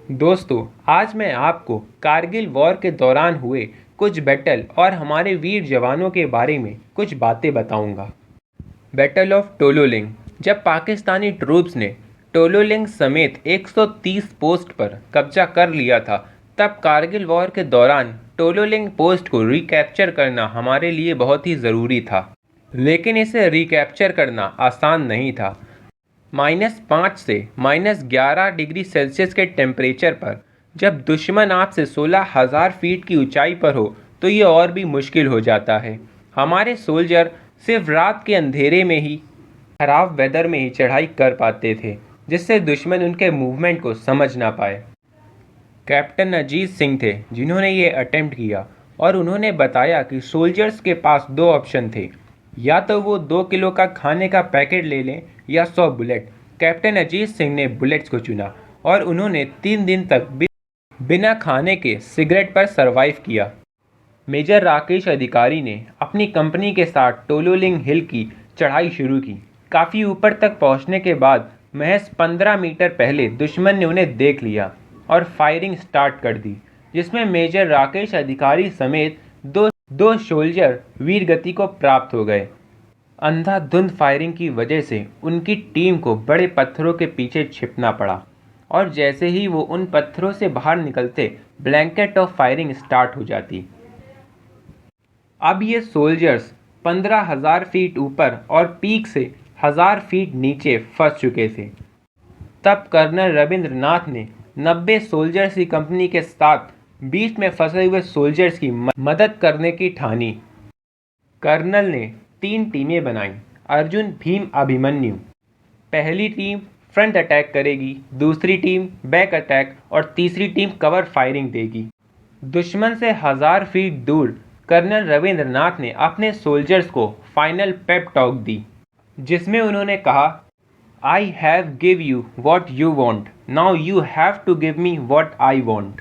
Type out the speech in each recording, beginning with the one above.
दोस्तों, आज मैं आपको कारगिल वॉर के दौरान हुए कुछ बैटल और हमारे वीर जवानों के बारे में कुछ बातें बताऊंगा। Battle of Tololing. जब पाकिस्तानी ट्रूप्स ने टोलोलिंग समेत 130 पोस्ट पर कब्जा कर लिया था, तब कारगिल वॉर के दौरान टोलोलिंग पोस्ट को रिकैप्चर करना हमारे लिए बहुत ही ज़रूरी था। लेकिन इसे रिकैप्चर करना आसान नहीं था। -5 से -11 डिग्री सेल्सियस के टेम्परेचर पर जब दुश्मन आपसे 16,000 फीट की ऊंचाई पर हो तो ये और भी मुश्किल हो जाता है। हमारे सोल्जर सिर्फ रात के अंधेरे में ही, खराब वेदर में ही चढ़ाई कर पाते थे, जिससे दुश्मन उनके मूवमेंट को समझ ना पाए। कैप्टन अजीत सिंह थे जिन्होंने ये अटेम्प्ट किया, और उन्होंने बताया कि सोल्जर्स के पास दो ऑप्शन थे, या तो वो 2 किलो का खाने का पैकेट ले लें या 100 बुलेट। कैप्टन अजीत सिंह ने बुलेट्स को चुना और उन्होंने 3 दिन तक बिना खाने के सिगरेट पर सरवाइव किया। मेजर राकेश अधिकारी ने अपनी कंपनी के साथ टोलोलिंग हिल की चढ़ाई शुरू की। काफ़ी ऊपर तक पहुंचने के बाद महज 15 मीटर पहले दुश्मन ने उन्हें देख लिया और फायरिंग स्टार्ट कर दी, जिसमें मेजर राकेश अधिकारी समेत दो सोल्जर वीर गति को प्राप्त हो गए। अंधाधुंध फायरिंग की वजह से उनकी टीम को बड़े पत्थरों के पीछे छिपना पड़ा, और जैसे ही वो उन पत्थरों से बाहर निकलते, ब्लैंकेट ऑफ फायरिंग स्टार्ट हो जाती। अब ये सोल्जर्स 15,000 फीट ऊपर और पीक से 1,000 फीट नीचे फंस चुके थे। तब कर्नल रविंद्रनाथ ने 90 सोल्जर्स की कंपनी के साथ बीच में फंसे हुए सोल्जर्स की मदद करने की ठानी। कर्नल ने 3 टीमें बनाई: अर्जुन, भीम, अभिमन्यु। पहली टीम फ्रंट अटैक करेगी, दूसरी टीम बैक अटैक और तीसरी टीम कवर फायरिंग देगी। दुश्मन से 1,000 फीट दूर कर्नल रविंद्रनाथ ने अपने सोल्जर्स को फाइनल पेप टॉक दी, जिसमें उन्होंने कहा, I have give you what you want, now you have to give me what I want.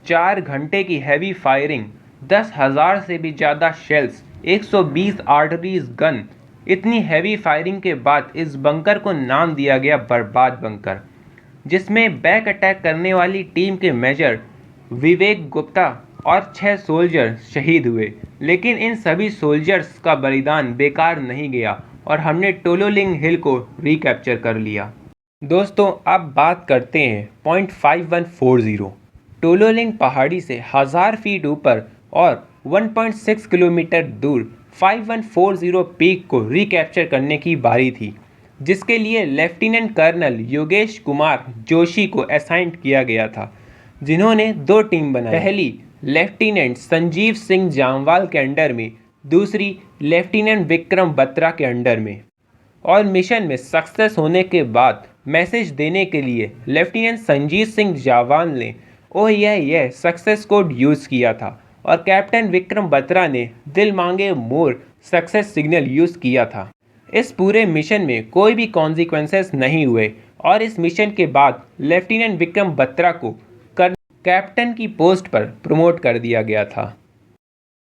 4 घंटे की हैवी फायरिंग, 10,000 से भी ज़्यादा शेल्स, 120 आर्टरीज गन। इतनी हैवी फायरिंग के बाद इस बंकर को नाम दिया गया बर्बाद बंकर, जिसमें बैक अटैक करने वाली टीम के मेजर विवेक गुप्ता और 6 सोल्जर शहीद हुए। लेकिन इन सभी सोल्जर्स का बलिदान बेकार नहीं गया और हमने टोलोलिंग हिल को रिकैप्चर कर लिया। दोस्तों, अब बात करते हैं पॉइंट 5140। टोलोलिंग पहाड़ी से 1,000 फीट ऊपर और 1.6 किलोमीटर दूर 5140 पीक को रिकैप्चर करने की बारी थी, जिसके लिए लेफ्टिनेंट कर्नल योगेश कुमार जोशी को असाइन किया गया था, जिन्होंने 2 टीम बनाई। पहली लेफ्टिनेंट संजीव सिंह जामवाल के अंडर में, दूसरी लेफ्टिनेंट विक्रम बत्रा के अंडर में। और मिशन में सक्सेस होने के बाद मैसेज देने के लिए लेफ्टिनेंट संजीव सिंह जामवाल ने यह सक्सेस कोड यूज़ किया था, और कैप्टन विक्रम बत्रा ने दिल मांगे मोर सक्सेस सिग्नल यूज़ किया था। इस पूरे मिशन में कोई भी कॉन्सिक्वेंसेस नहीं हुए, और इस मिशन के बाद लेफ्टिनेंट विक्रम बत्रा को कैप्टन की पोस्ट पर प्रमोट कर दिया गया था।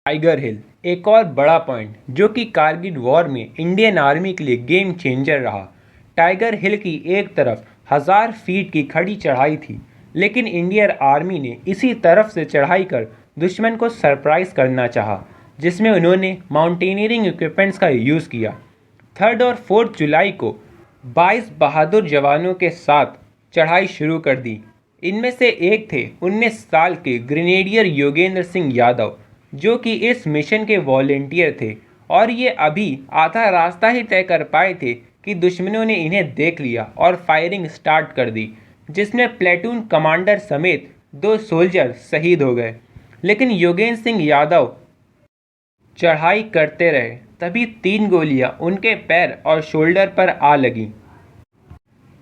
टाइगर हिल एक और बड़ा पॉइंट जो कि कारगिल वॉर में इंडियन आर्मी के लिए गेम चेंजर रहा। टाइगर हिल की एक तरफ 1,000 फीट की खड़ी चढ़ाई थी, लेकिन इंडियन आर्मी ने इसी तरफ से चढ़ाई कर दुश्मन को सरप्राइज करना चाहा, जिसमें उन्होंने माउंटेनियरिंग इक्विपमेंट्स का यूज़ किया। 3 और 4 जुलाई को 22 बहादुर जवानों के साथ चढ़ाई शुरू कर दी। इनमें से एक थे 19 साल के ग्रेनेडियर योगेंद्र सिंह यादव, जो कि इस मिशन के वॉलेंटियर थे, और ये अभी आधा रास्ता ही तय कर पाए थे कि दुश्मनों ने इन्हें देख लिया और फायरिंग स्टार्ट कर दी, जिसमें प्लेटून कमांडर समेत 2 सोल्जर शहीद हो गए। लेकिन योगेंद्र सिंह यादव चढ़ाई करते रहे, तभी 3 गोलियां उनके पैर और शोल्डर पर आ लगीं।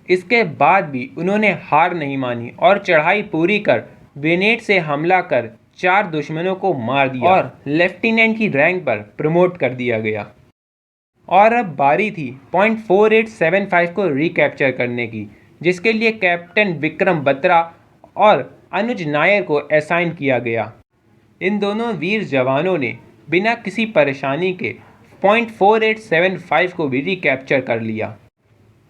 इसके बाद भी उन्होंने हार नहीं मानी और चढ़ाई पूरी कर ग्रेनेड से हमला कर 4 दुश्मनों को मार दिया और लेफ्टिनेंट की रैंक पर प्रमोट कर दिया गया। और अब बारी थी पॉइंट 4875 को रिकैप्चर करने की, जिसके लिए कैप्टन विक्रम बत्रा और अनुज नायर को असाइन किया गया। इन दोनों वीर जवानों ने बिना किसी परेशानी के पॉइंट 4875 को भी रिकैप्चर कर लिया।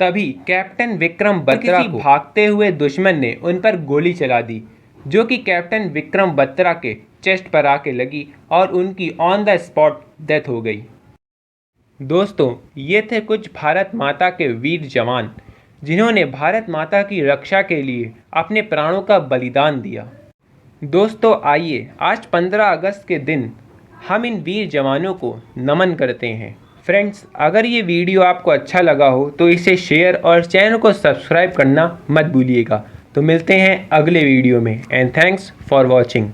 तभी कैप्टन विक्रम बत्रा को भागते हुए दुश्मन ने उन पर गोली चला दी, जो कि कैप्टन विक्रम बत्रा के चेस्ट पर आके लगी और उनकी ऑन द स्पॉट डेथ हो गई। दोस्तों, ये थे कुछ भारत माता के वीर जवान जिन्होंने भारत माता की रक्षा के लिए अपने प्राणों का बलिदान दिया। दोस्तों, आइए आज 15 अगस्त के दिन हम इन वीर जवानों को नमन करते हैं। फ्रेंड्स, अगर ये वीडियो आपको अच्छा लगा हो तो इसे शेयर और चैनल को सब्सक्राइब करना मत भूलिएगा। तो मिलते हैं अगले वीडियो में एंड थैंक्स फॉर वॉचिंग।